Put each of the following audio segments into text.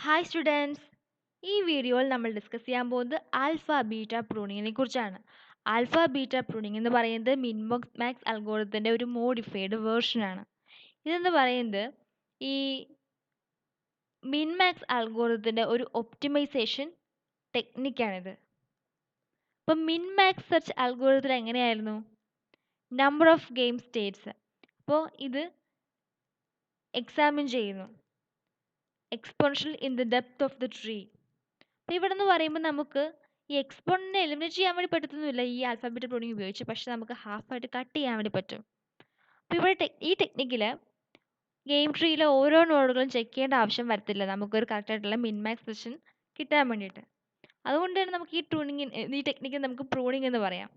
Hi students. ഈ വീഡിയോയിൽ നമ്മൾ ഡിസ്കസ് ചെയ്യാൻ പോകുന്നത് ആൽഫ ബീറ്റ പ്രൂണിങ്ങിനെ കുറിച്ചാണ്. ആൽഫ ബീറ്റ പ്രൂണിംഗ് എന്ന് പറയുന്നത് മിൻമാക്സ് അൽഗോരിതത്തിൻ്റെ ഒരു മോഡിഫൈഡ് വേർഷനാണ്. ഇതെന്ന് പറയുന്നത് ഈ മിൻമാക്സ് അൽഗോരിതത്തിൻ്റെ ഒരു ഒപ്റ്റിമൈസേഷൻ ടെക്നിക്കാണിത്. ഇപ്പം മിൻമാക്സ് സെർച്ച് അൽഗോരിതത്തിൽ എങ്ങനെയായിരുന്നു? Number of game States. അപ്പോൾ ഇത് എക്സാമിൻ ചെയ്യുന്നു. Exponential in the depth of the tree. അപ്പോൾ ഇവിടെ നിന്ന് പറയുമ്പോൾ നമുക്ക് ഈ എക്സ്പോണൻറ്റിനെ എലിമിനേറ്റ് ചെയ്യാൻ വേണ്ടി പറ്റത്തൊന്നുമില്ല ഈ ആൽഫാബറ്റ് പ്രൂണിംഗ് ഉപയോഗിച്ച്, പക്ഷെ നമുക്ക് ഹാഫായിട്ട് കട്ട് ചെയ്യാൻ വേണ്ടി പറ്റും. അപ്പോൾ ഇവിടെ ഈ ടെക്നിക്കിൽ ഗെയിം ട്രീയിലെ ഓരോ നോഡുകളും ചെക്ക് ചെയ്യേണ്ട ആവശ്യം വരത്തില്ല, നമുക്കൊരു കറക്റ്റായിട്ടുള്ള മിൻമാക്സ് സെഷൻ കിട്ടാൻ വേണ്ടിയിട്ട്. അതുകൊണ്ട് തന്നെ നമുക്ക് ഈ ടെക്നിക്ക് നമുക്ക് പ്രൂണിംഗ് എന്ന് പറയാം.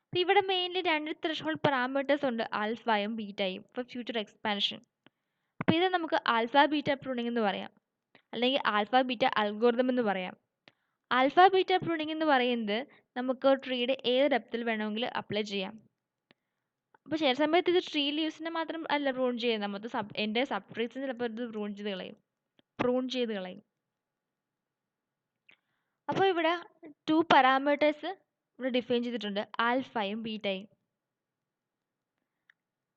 അപ്പോൾ ഇവിടെ മെയിൻലി രണ്ട് ത്രെഷോൾഡ് പാരാമീറ്റേഴ്സ് ഉണ്ട്, ആൽഫയും ബീറ്റയും ഫോർ ഫ്യൂച്ചർ എക്സ്പാൻഷൻ. അപ്പോൾ ഇത് നമുക്ക് ആൽഫ ബീറ്റ പ്രൂണിംഗ് എന്ന് പറയാം, അല്ലെങ്കിൽ ആൽഫ ബീറ്റ അൽഗോരിതം എന്ന് പറയാം. ആൽഫ ബീറ്റ പ്രൂണിംഗ് എന്ന് പറയുന്നത് നമുക്ക് ട്രീയുടെ ഏത് ഡെപ്തിൽ വേണമെങ്കിലും അപ്ലൈ ചെയ്യാം. അപ്പോൾ ചില സമയത്ത് ഇത് ട്രീ ലീവ്സിനെ മാത്രം അല്ല പ്രൂൺ ചെയ്യുന്നത്, നമുക്ക് എൻ്റെ സബ് ട്രീസിന് ചിലപ്പോൾ ഇത് പ്രൂൺ ചെയ്ത് കളയും. അപ്പോൾ ഇവിടെ 2 പാരാമീറ്റേഴ്സ് ഇവിടെ ഡിഫൈൻ ചെയ്തിട്ടുണ്ട്, ആൽഫയും ബീറ്റയും.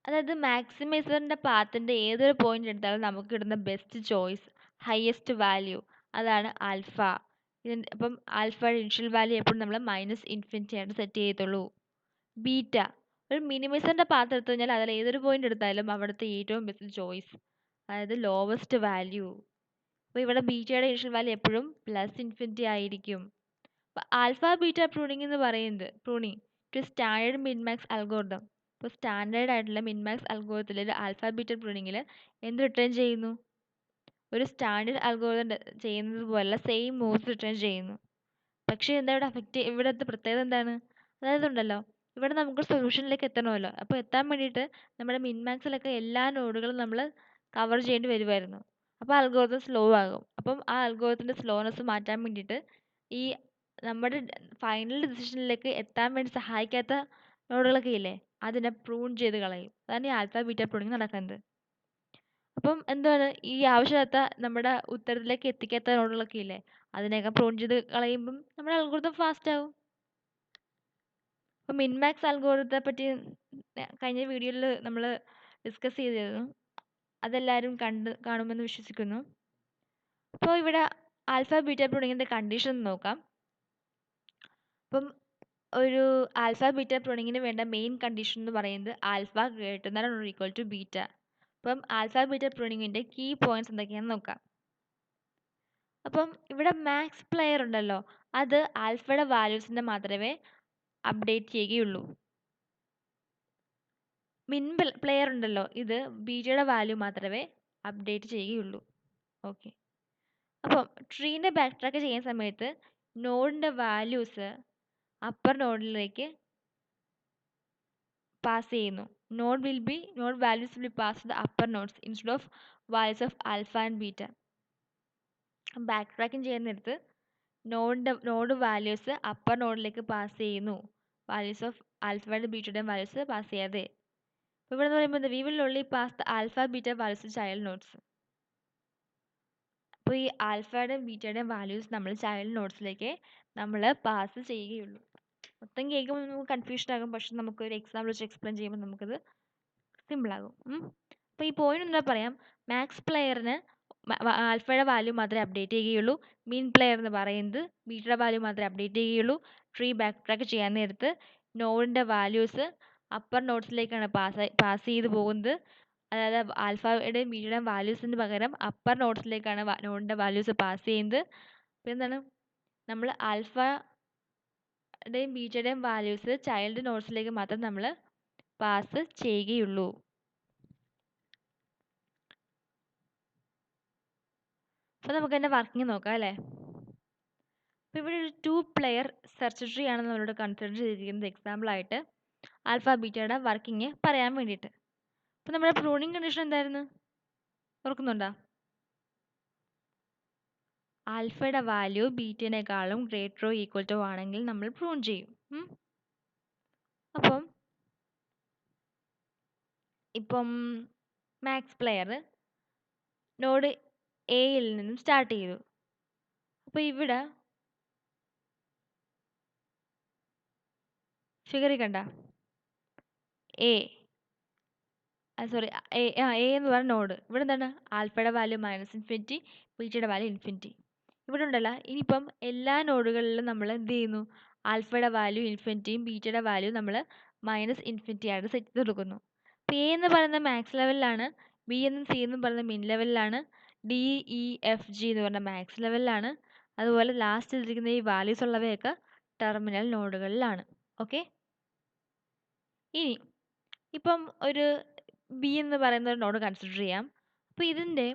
അതായത് മാക്സിമൈസറിൻ്റെ പാത്തിൻ്റെ ഏതൊരു പോയിന്റ് എടുത്താലും നമുക്ക് കിട്ടുന്ന ബെസ്റ്റ് ചോയ്സ്, ഹയസ്റ്റ് വാല്യൂ, അതാണ് ആൽഫ. അപ്പം ആൽഫയുടെ ഇനിഷ്യൽ വാല്യൂ എപ്പോഴും നമ്മൾ -∞ ആയിട്ട് സെറ്റ് ചെയ്യത്തുള്ളൂ. ബീറ്റ ഒരു മിനിമൈസറിൻ്റെ പാത്ത് എടുത്തു കഴിഞ്ഞാൽ അതിൽ ഏതൊരു പോയിന്റ് എടുത്താലും അവിടുത്തെ ഏറ്റവും ബെസ്റ്റ് ചോയ്സ്, അതായത് ലോവസ്റ്റ് വാല്യൂ. അപ്പോൾ ഇവിടെ ബീറ്റയുടെ ഇനിഷ്യൽ വാല്യൂ എപ്പോഴും +∞ ആയിരിക്കും. അപ്പോൾ ആൽഫ ബീറ്റ പ്രൂണിംഗ് എന്ന് പറയുന്നത് ടു സ്റ്റാൻഡേർഡ് മിൻമാക്സ് അൽഗോരിതം. ഇപ്പോൾ സ്റ്റാൻഡേർഡ് ആയിട്ടുള്ള മിൻമാക്സ് അൽഗോരിതത്തിൽ ആൽഫ ബീറ്റ പ്രൂണിങ്ങിൽ എന്ത് റിട്ടേൺ ചെയ്യുന്നു? ഒരു സ്റ്റാൻഡേർഡ് അൽഗോരിതം ചെയ്യുന്നത് പോലുള്ള സെയിം മൂവ്സ് റിട്ടേൺ ചെയ്യുന്നു. പക്ഷേ എന്താ ഇവിടെ ഇവിടുത്തെ പ്രത്യേകത എന്താണ്? അതായത് ഉണ്ടല്ലോ, ഇവിടെ നമുക്ക് സൊല്യൂഷനിലേക്ക് എത്തണമല്ലോ. അപ്പോൾ എത്താൻ വേണ്ടിയിട്ട് നമ്മുടെ മിൻമാക്സിലൊക്കെ എല്ലാ നോഡുകളും നമ്മൾ കവർ ചെയ്യേണ്ടി വരുമായിരുന്നു. അപ്പോൾ അൽഗോരിതം സ്ലോ ആകും. അപ്പം ആ അൽഗോരിതത്തിൻ്റെ സ്ലോനെസ് മാറ്റാൻ വേണ്ടിയിട്ട് ഈ നമ്മുടെ ഫൈനൽ ഡിസിഷനിലേക്ക് എത്താൻ വേണ്ടി സഹായിക്കാത്ത നോഡുകളൊക്കെ ഇല്ലേ, അതിനെ പ്രൂൺ ചെയ്ത് കളയും. അതാണ് ഈ ആൽഫ ബീറ്റ പ്രൂണിങ് നടക്കുന്നത്. അപ്പം എന്താണ്, ഈ ആവശ്യമില്ലാത്ത നമ്മുടെ ഉത്തരത്തിലേക്ക് എത്തിക്കാത്ത നോഡുകളൊക്കെ ഇല്ലേ, അതിനെയൊക്കെ പ്രൂൺ ചെയ്ത് കളയുമ്പം നമ്മുടെ അൽഗോരിതം ഫാസ്റ്റ് ആവും. അപ്പം മിൻമാക്സ് അൽഗോരിതത്തെ പറ്റി കഴിഞ്ഞ വീഡിയോയിൽ നമ്മൾ ഡിസ്കസ് ചെയ്തിരുന്നു, അതെല്ലാവരും കാണുമെന്ന് വിശ്വസിക്കുന്നു. അപ്പോൾ ഇവിടെ ആൽഫ ബീറ്റ പ്രൂണിങ്ങിൻ്റെ കണ്ടീഷൻ നോക്കാം. അപ്പം ഒരു ആൽഫ ബീറ്റ പ്രൂണിങ്ങിന് വേണ്ട മെയിൻ കണ്ടീഷൻ എന്ന് പറയുന്നത് alpha greater than or equal to beta. അപ്പം ആൽഫ ബീറ്റ പ്രൂണിങ്ങിൻ്റെ കീ പോയിന്റ്സ് എന്തൊക്കെയാണെന്ന് നോക്കാം. അപ്പം ഇവിടെ മാക്സ് പ്ലെയർ ഉണ്ടല്ലോ, അത് ആൽഫയുടെ വാല്യൂസിനെ മാത്രമേ അപ്ഡേറ്റ് ചെയ്യുകയുള്ളൂ. മിൻ പ്ലെയർ ഉണ്ടല്ലോ, ഇത് ബീറ്റയുടെ വാല്യൂ മാത്രമേ അപ്ഡേറ്റ് ചെയ്യുകയുള്ളൂ. ഓക്കെ. അപ്പം ട്രീൻ്റെ ബാക്ക് ട്രാക്ക് ചെയ്യുന്ന സമയത്ത് നോഡിൻ്റെ വാല്യൂസ് അപ്പർ നോഡിലേക്ക് പാസ് ചെയ്യുന്നു. Node values will be pass to the upper nodes instead of values of alpha and beta. Back tracking ചെയ്യുന്നിടത്ത് നോഡ് വാല്യൂസ് അപ്പർ നോഡിലേക്ക് പാസ് ചെയ്യുന്നു, വാല്യൂസ് ഓഫ് ആൽഫയുടെ ബീറ്റയുടെ വാല്യൂസ് പാസ് ചെയ്യാതെ. അപ്പോൾ ഇവിടെ എന്ന് പറയുമ്പോൾ we will only pass the alpha beta values child nodes. അപ്പോൾ ഈ ആൽഫയുടെയും ബീറ്റയുടെയും വാല്യൂസ് നമ്മൾ ചൈൽഡ് നോഡ്സിലേക്ക് നമ്മൾ പാസ് ചെയ്യുകയുള്ളൂ. മൊത്തം കേൾക്കുമ്പോൾ നമുക്ക് കൺഫ്യൂഷൻ ആകും, പക്ഷെ നമുക്ക് ഒരു എക്സാമ്പിൾ വെച്ച് എക്സ്പ്ലെയിൻ ചെയ്യുമ്പോൾ നമുക്കത് സിമ്പിളാകും. അപ്പോൾ ഈ പോയിന്റ് എന്താ പറയാം, മാക്സ് പ്ലെയറിന് ആൽഫയുടെ വാല്യൂ മാത്രമേ അപ്ഡേറ്റ് ചെയ്യുകയുള്ളൂ, മീൻ പ്ലെയർ എന്ന് പറയുന്നത് ബീറ്റയുടെ വാല്യൂ മാത്രമേ അപ്ഡേറ്റ് ചെയ്യുകയുള്ളൂ. ട്രീ ബാക്ക് ട്രാക്ക് ചെയ്യാൻ നേരത്ത് നോഡിൻ്റെ വാല്യൂസ് അപ്പർ നോഡ്സിലേക്കാണ് പാസ് ചെയ്ത് പോകുന്നത്. അതായത് ആൽഫയുടെയും ബീറ്റയുടെയും വാല്യൂസിന് പകരം അപ്പർ നോഡ്സിലേക്കാണ് നോഡിൻ്റെ വാല്യൂസ് പാസ് ചെയ്യുന്നത്. അപ്പോൾ എന്താണ്, നമ്മൾ ആൽഫയുടെയും ബീറ്റയുടെയും വാല്യൂസ് ചൈൽഡ് നോഡ്സിലേക്ക് മാത്രം നമ്മൾ പാസ് ചെയ്യുകയുള്ളൂ. അപ്പോൾ നമുക്ക് തന്നെ വർക്കിംഗ് നോക്കാം അല്ലേ. അപ്പോൾ ഇവിടെ ഒരു 2 പ്ലെയർ സെർച്ച് ട്രീ ആണ് നമ്മളോട് കൺസിഡർ ചെയ്തിരിക്കുന്നത് എക്സാമ്പിളായിട്ട് ആൽഫ ബീറ്റയുടെ വർക്കിംഗ് പറയാൻ വേണ്ടിയിട്ട്. അപ്പോൾ നമ്മുടെ പ്രൂണിങ് കണ്ടീഷൻ എന്തായിരുന്നു, ഓർക്കുന്നുണ്ടോ? ആൽഫയുടെ വാല്യൂ ബീറ്റേനേക്കാളും ഗ്രേറ്ററോ ഈക്വൽ ടു ആണെങ്കിൽ നമ്മൾ പ്രൂൺ ചെയ്യും. അപ്പം ഇപ്പം മാക്സ് പ്ലെയർ നോഡ് എയിൽ നിന്നും സ്റ്റാർട്ട് ചെയ്തു. അപ്പോൾ ഇവിടെ ഫിഗറിൽ കണ്ട എ സോറി എ എന്ന് പറഞ്ഞ നോഡ് ഇവിടെ എന്താണ് ആൽഫയുടെ വാല്യൂ -ഇൻഫിനിറ്റി, ബീറ്റയുടെ വാല്യൂ ഇൻഫിനിറ്റി. ഇവിടെ ഉണ്ടല്ലോ. ഇനിയിപ്പം എല്ലാ നോഡുകളിലും നമ്മൾ എന്ത് ചെയ്യുന്നു? ആൽഫയുടെ വാല്യൂ ഇൻഫിനിറ്റിയും ബീറ്റയുടെ വാല്യൂ നമ്മൾ -ഇൻഫിനിറ്റി ആയിട്ട് സെറ്റ് ചെയ്ത് കൊടുക്കുന്നു. അപ്പോൾ എ എന്ന് പറയുന്ന മാക്സ് ലെവലിലാണ്, ബി എന്നും സി എന്നും പറയുന്ന മിൻ ലെവലിലാണ്, ഡി ഇ എഫ് ജി എന്ന് പറഞ്ഞ മാക്സ് ലെവലിലാണ്, അതുപോലെ ലാസ്റ്റ് ഇരിക്കുന്ന ഈ വാല്യൂസ് ഉള്ളവയൊക്കെ ടെർമിനൽ നോഡുകളിലാണ്. ഓക്കെ. ഇനി ഇപ്പം ഒരു ബി എന്ന് പറയുന്ന ഒരു നോഡ് കൺസിഡർ ചെയ്യാം. അപ്പോൾ ഇതിൻ്റെ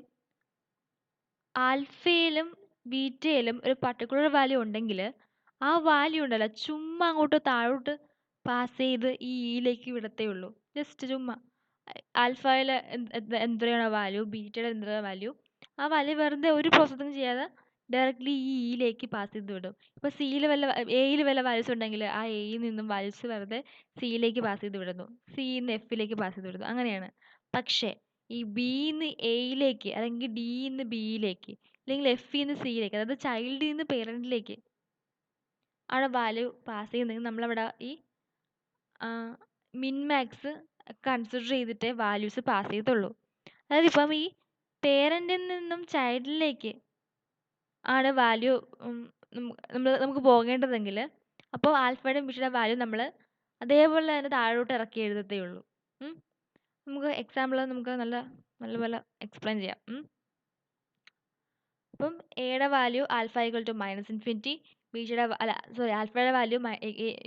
ആൽഫയിലും ബീറ്റയിലും ഒരു പർട്ടിക്കുലർ വാല്യൂ ഉണ്ടെങ്കിൽ ആ വാല്യൂ ഉണ്ടല്ലോ ചുമ്മാ അങ്ങോട്ട് താഴോട്ട് പാസ് ചെയ്ത് ഈ ഇയിലേക്ക് വിടത്തേ ഉള്ളൂ. ജസ്റ്റ് ചുമ്മാ ആൽഫയിൽ എത്രയാണോ വാല്യൂ, ബീറ്റയുടെ എത്രയാണോ വാല്യൂ, ആ വാല്യൂ വെറുതെ ഒരു പ്രോസസ്സിങ് ചെയ്യാതെ ഡയറക്റ്റ്ലി ഈ ഇയിലേക്ക് പാസ് ചെയ്ത് വിടും. ഇപ്പോൾ സിയിൽ വല്ല എയിൽ വല്ല വാല്യൂസ് ഉണ്ടെങ്കിൽ ആ എയിൽ നിന്നും വാല്യൂസ് വെറുതെ സിയിലേക്ക് പാസ് ചെയ്ത് വിടുന്നു, സിയിൽ നിന്ന് എഫിലേക്ക് പാസ് ചെയ്ത് വിടുന്നു. അങ്ങനെയാണ്. പക്ഷേ ഈ ബിന്ന് എയിലേക്ക് അല്ലെങ്കിൽ ഡിന്ന് ബിയിലേക്ക് അല്ലെങ്കിൽ എഫിന്ന് സിയിലേക്ക്, അതായത് ചൈൽഡിൽ നിന്ന് പേരൻറ്റിലേക്ക് അവിടെ വാല്യൂ പാസ് ചെയ്യുന്നെങ്കിൽ നമ്മളവിടെ ഈ മിൻ മാക്സ് കൺസിഡർ ചെയ്തിട്ടേ വാല്യൂസ് പാസ് ചെയ്യത്തുള്ളൂ. അതായത് ഇപ്പം ഈ പേരൻറ്റിൽ നിന്നും ചൈൽഡിലേക്ക് ആണ് വാല്യൂ നമുക്ക് പോകേണ്ടതെങ്കിൽ അപ്പോൾ ആൽഫയുടെ ബീറ്റയുടെ വാല്യൂ നമ്മൾ അതേപോലെ തന്നെ താഴോട്ട് ഇറക്കി എഴുതത്തേ ഉള്ളൂ. നമുക്ക് എക്സാമ്പിൾ നമുക്ക് നല്ലപോലെ എക്സ്പ്ലെയിൻ ചെയ്യാം. അപ്പം എയുടെ value alpha equal to -infinity, ബീറ്റയുടെ ആൽഫയുടെ വാല്യൂ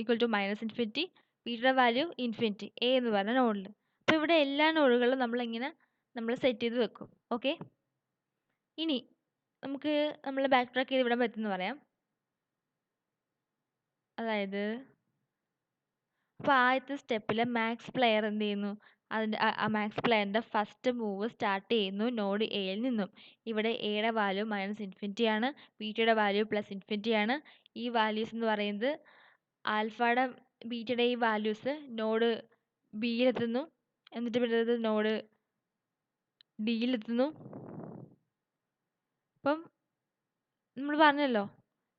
ഈക്വൽ ടു -ഇൻഫിനിറ്റി, ബീറ്റയുടെ വാല്യൂ ഇൻഫിനിറ്റി, എ എന്ന് പറഞ്ഞ നോഡിൽ. അപ്പോൾ ഇവിടെ എല്ലാ നോഡുകളിലും നമ്മൾ സെറ്റ് ചെയ്ത് വെക്കും. ഓക്കെ. ഇനി നമുക്ക് നമ്മൾ ബാക്ക് ട്രാക്ക് ചെയ്ത് ഇവിടെ പറ്റുമെന്ന് പറയാം. അതായത് അപ്പോൾ ആദ്യത്തെ സ്റ്റെപ്പിൽ മാക്സ് പ്ലെയർ എന്ത് ചെയ്യുന്നു? അതിൻ്റെ മാക്സ് പ്ലെയറിൻ്റെ ഫസ്റ്റ് മൂവ് സ്റ്റാർട്ട് ചെയ്യുന്നു നോഡ് എയിൽ നിന്നും. ഇവിടെ എയുടെ വാല്യൂ -ഇൻഫിനിറ്റി ആണ്, ബീറ്റയുടെ വാല്യൂ +ഇൻഫിനിറ്റി ആണ്. ഈ വാല്യൂസ് എന്ന് പറയുന്നത് ആൽഫയുടെ ബീറ്റയുടെ ഈ വാല്യൂസ് നോഡ് ബിയിലെത്തുന്നു, എന്നിട്ട് പിന്നെ നോഡ് ഡിയിലെത്തുന്നു. അപ്പം നമ്മൾ പറഞ്ഞല്ലോ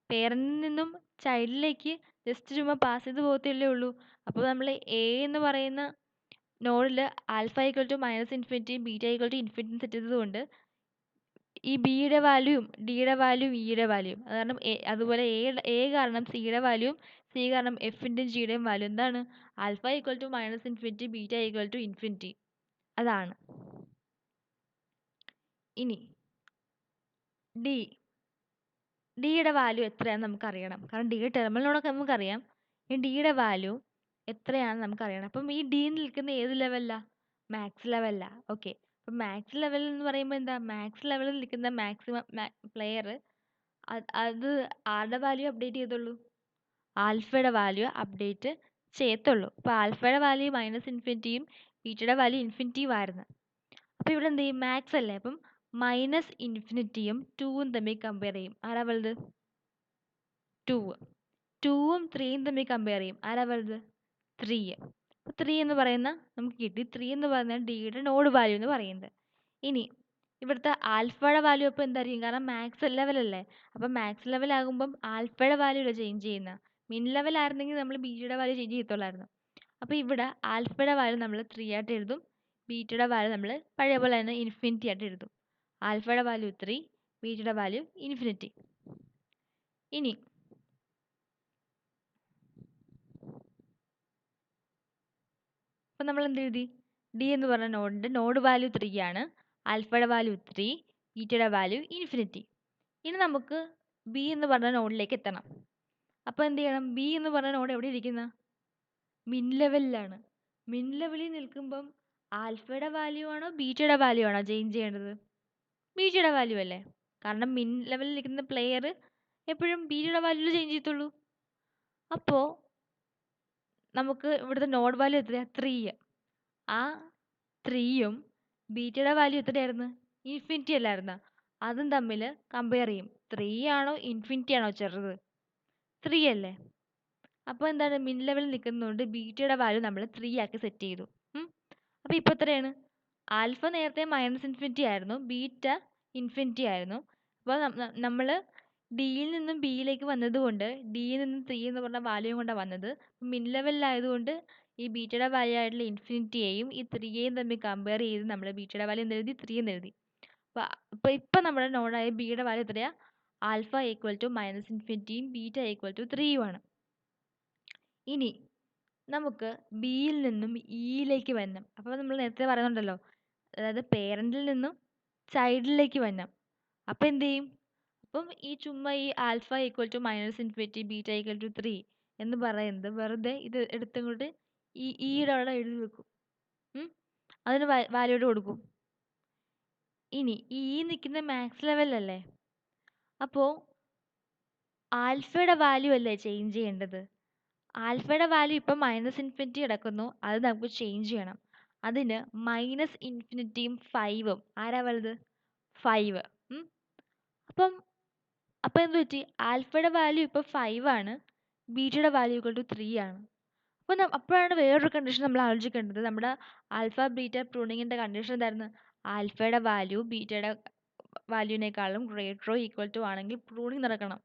പേരൻറ്റിൽ നിന്നും ചൈൽഡിലേക്ക് ജസ്റ്റ് ചുമ്മാ പാസ് ചെയ്ത് പോകത്തല്ലേ ഉള്ളൂ. അപ്പോൾ നമ്മൾ എ എന്ന് പറയുന്ന നോഡിൽ alpha equal to -infinity, beta equal to infinity set ചെയ്തതുകൊണ്ട് ഈ ബിയുടെ വാല്യൂയും ഡിയുടെ വാല്യൂയും ഇയുടെ വാല്യൂയും അത് കാരണം അതുപോലെ എ കാരണം സിയുടെ വാല്യൂയും സി കാരണം എഫിൻ്റെയും ജിയുടെയും വാല്യൂ എന്താണ്? Alpha equal to -infinity, beta equal to infinity. അതാണ്. ഇനി ഡിയുടെ വാല്യൂ എത്രയാണെന്ന് നമുക്കറിയണം. കാരണം ഡിയുടെ ടെർമിനലോടൊക്കെ നമുക്കറിയാം. ഈ ഡിയുടെ വാല്യൂ എത്രയാണെന്ന് നമുക്കറിയണം. അപ്പം ഈ ഡി നിൽക്കുന്ന ഏത് ലെവലിലാണ്? മാക്സ് ലെവലിലാണ്. ഓക്കെ. അപ്പം മാക്സ് ലെവൽ എന്ന് പറയുമ്പോൾ എന്താ? മാക്സ് ലെവലിൽ നിൽക്കുന്ന മാക്സിമം പ്ലെയർ അത് ആരുടെ വാല്യൂ അപ്ഡേറ്റ് ചെയ്തുള്ളൂ? ആൽഫയുടെ വാല്യൂ അപ്ഡേറ്റ് ചെയ്യത്തുള്ളൂ. അപ്പോൾ ആൽഫയുടെ വാല്യൂ -ഇൻഫിനിറ്റിയും ബീറ്റയുടെ വാല്യൂ ഇൻഫിനിറ്റിയും ആയിരുന്നു. അപ്പോൾ ഇവിടെ എന്ത് ചെയ്യും? മാക്സ് അല്ലേ. അപ്പം -ഇൻഫിനിറ്റിയും 2ഉം തമ്മിൽ കമ്പയർ ചെയ്യും. ആരാ വലുത്? 2. 2ഉം 3ഉം തമ്മിൽ കമ്പയർ ചെയ്യും. ആരാ വലുത്? 3. അപ്പോൾ 3 എന്ന് പറയുന്ന നമുക്ക് കിട്ടി. 3 എന്ന് പറയുന്നത് ഡിയുടെ നോഡ് വാല്യൂ എന്ന് പറയുന്നത്. ഇനി ഇവിടുത്തെ ആൽഫയുടെ വാല്യൂ അപ്പോൾ എന്തായിരിക്കും? കാരണം മാക്സ് ലെവലല്ലേ. അപ്പം മാക്സ് ലെവലാകുമ്പം ആൽഫയുടെ വാല്യൂ അല്ലേ ചേഞ്ച് ചെയ്യുന്ന. മിൻ ലെവലായിരുന്നെങ്കിൽ നമ്മൾ ബീറ്റയുടെ വാല്യൂ ചേഞ്ച് ചെയ്യത്തുള്ളായിരുന്നു. അപ്പോൾ ഇവിടെ ആൽഫയുടെ വാല്യൂ നമ്മൾ 3 ആയിട്ട് എഴുതും, ബീറ്റയുടെ വാല്യൂ നമ്മൾ പഴയ പോലെ തന്നെ ഇൻഫിനിറ്റി ആയിട്ട് എഴുതും. ആൽഫയുടെ വാല്യൂ 3, ബീറ്റയുടെ വാല്യൂ ഇൻഫിനിറ്റി. ഇനി അപ്പം നമ്മൾ എന്ത് എഴുതി? ഡി എന്ന് പറഞ്ഞ നോഡിൻ്റെ നോഡ് വാല്യൂ 3 ആണ്, ആൽഫയുടെ വാല്യൂ 3, ബീറ്റയുടെ വാല്യൂ ഇൻഫിനിറ്റി. ഇനി നമുക്ക് ബി എന്ന് പറഞ്ഞ നോഡിലേക്ക് എത്തണം. അപ്പോൾ എന്ത് ചെയ്യണം? ബി എന്ന് പറഞ്ഞ നോഡ് എവിടെ ഇരിക്കുന്ന? മിൻ ലെവലിലാണ്. മിൻ ലെവലിൽ നിൽക്കുമ്പം ആൽഫയുടെ വാല്യൂ ആണോ ബീറ്റയുടെ വാല്യൂ ആണോ ചേഞ്ച് ചെയ്യേണ്ടത്? ബീറ്റയുടെ വാല്യൂ അല്ലേ. കാരണം മിൻ ലെവലിൽ നിൽക്കുന്ന പ്ലെയർ എപ്പോഴും ബീറ്റയുടെ വാല്യൂ ചേഞ്ച് ചെയ്യത്തുള്ളൂ. അപ്പോൾ നമുക്ക് ഇവിടുത്തെ നോഡ് വാല്യൂ എത്രയാണ്? 3. ആ 3ഉം ബീറ്റയുടെ വാല്യൂ എത്രയായിരുന്നു? ഇൻഫിനിറ്റി അല്ലായിരുന്നോ? അതും തമ്മിൽ കമ്പയർ ചെയ്യും. 3 ആണോ ഇൻഫിനിറ്റി ആണോ ചെറുത്? 3 അല്ലേ. അപ്പോൾ എന്താണ്? മിൻ ലെവലിൽ നിൽക്കുന്നതുകൊണ്ട് ബീറ്റയുടെ വാല്യൂ നമ്മൾ 3 ആക്കി സെറ്റ് ചെയ്തു. അപ്പോൾ ഇപ്പോൾ എത്രയാണ്? ആൽഫ നേരത്തെ -ഇൻഫിനിറ്റി ആയിരുന്നു, ബീറ്റ ഇൻഫിനിറ്റി ആയിരുന്നു. അപ്പോൾ നമ്മൾ ഡിയിൽ നിന്നും ബിയിലേക്ക് വന്നതുകൊണ്ട് ഡിയിൽ നിന്നും 3 എന്ന് പറഞ്ഞ വാല്യൂ കൊണ്ടാണ് വന്നത്. മിൻ ലെവലിലായതുകൊണ്ട് ഈ ബീറ്റയുടെ വാല്യൂ ആയിട്ടുള്ള ഇൻഫിനിറ്റിയെയും ഈ 3യെയും തമ്മിൽ കമ്പയർ ചെയ്ത് നമ്മൾ ബീറ്റയുടെ വാല്യൂ എന്തെഴുതി 3 എന്ന് എഴുതി. അപ്പോൾ ഇപ്പം നമ്മുടെ നോഡായ ബിയുടെ വാല്യൂ എത്രയാണ്? ആൽഫ ഈക്വൽ ടു മൈനസ് ഇൻഫിനിറ്റിയും ബീറ്റ ഈക്വൽ ടു 3യുമാണ്. ഇനി നമുക്ക് ബിയിൽ നിന്നും ഇയിലേക്ക് വരണം. അപ്പോൾ നമ്മൾ നേരത്തെ പറയുന്നുണ്ടല്ലോ, അതായത് പേരൻറ്റിൽ നിന്നും ചൈൽഡിലേക്ക് വരണം. അപ്പം എന്ത് ചെയ്യും? അപ്പം ഈ ചുമ്മാ ഈ alpha equal to minus infinity beta equal to 3 എന്ന് പറയുന്നത് വെറുതെ ഇത് എടുത്തുകൊണ്ട് ഈയുടെ അവിടെ എഴുതി വെക്കും. അതിന് വാല്യൂഡ് കൊടുക്കും. ഇനി ഈ നിൽക്കുന്ന മാക്സ് ലെവലല്ലേ, അപ്പോൾ ആൽഫയുടെ വാല്യൂ അല്ലേ ചേഞ്ച് ചെയ്യേണ്ടത്? ആൽഫയുടെ വാല്യൂ ഇപ്പം മൈനസ് ഇൻഫിനിറ്റി കിടക്കുന്നു, അത് നമുക്ക് ചേഞ്ച് ചെയ്യണം. അതിന് മൈനസ് ഇൻഫിനിറ്റിയും 5ഉം ആരാ വലുത്? 5. അപ്പം എന്ത് പറ്റി? ആൽഫയുടെ വാല്യൂ ഇപ്പോൾ 5 ആണ്, ബീറ്റയുടെ വാല്യൂ ഈക്വൽ ടു 3 ആണ്. അപ്പോഴാണ് വേറൊരു കണ്ടീഷൻ നമ്മൾ ആലോചിക്കേണ്ടത്. നമ്മുടെ ആൽഫ ബീറ്റ പ്രൂണിങ്ങിൻ്റെ കണ്ടീഷൻ എന്തായിരുന്നു? ആൽഫയുടെ വാല്യൂ ബീറ്റയുടെ വാല്യൂവിനേക്കാളും ഗ്രേറ്ററോ ഈക്വൽ ടു ആണെങ്കിൽ പ്രൂണിങ് നടക്കണം.